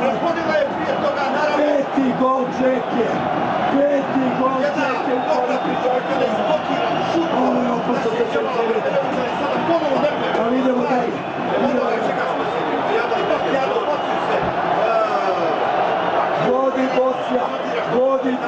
Prethodila je prije toga, naravno... Peti gol Džeke! Peti gol Džeke! Dobra priča, kada je izblokiran šut. Ovo je opasno da se povrede. Sada ponovo nerve. Ali idemo dalje. Čeka smo se. Ja do Bosnije sve. Vodi Bosnija! Vodi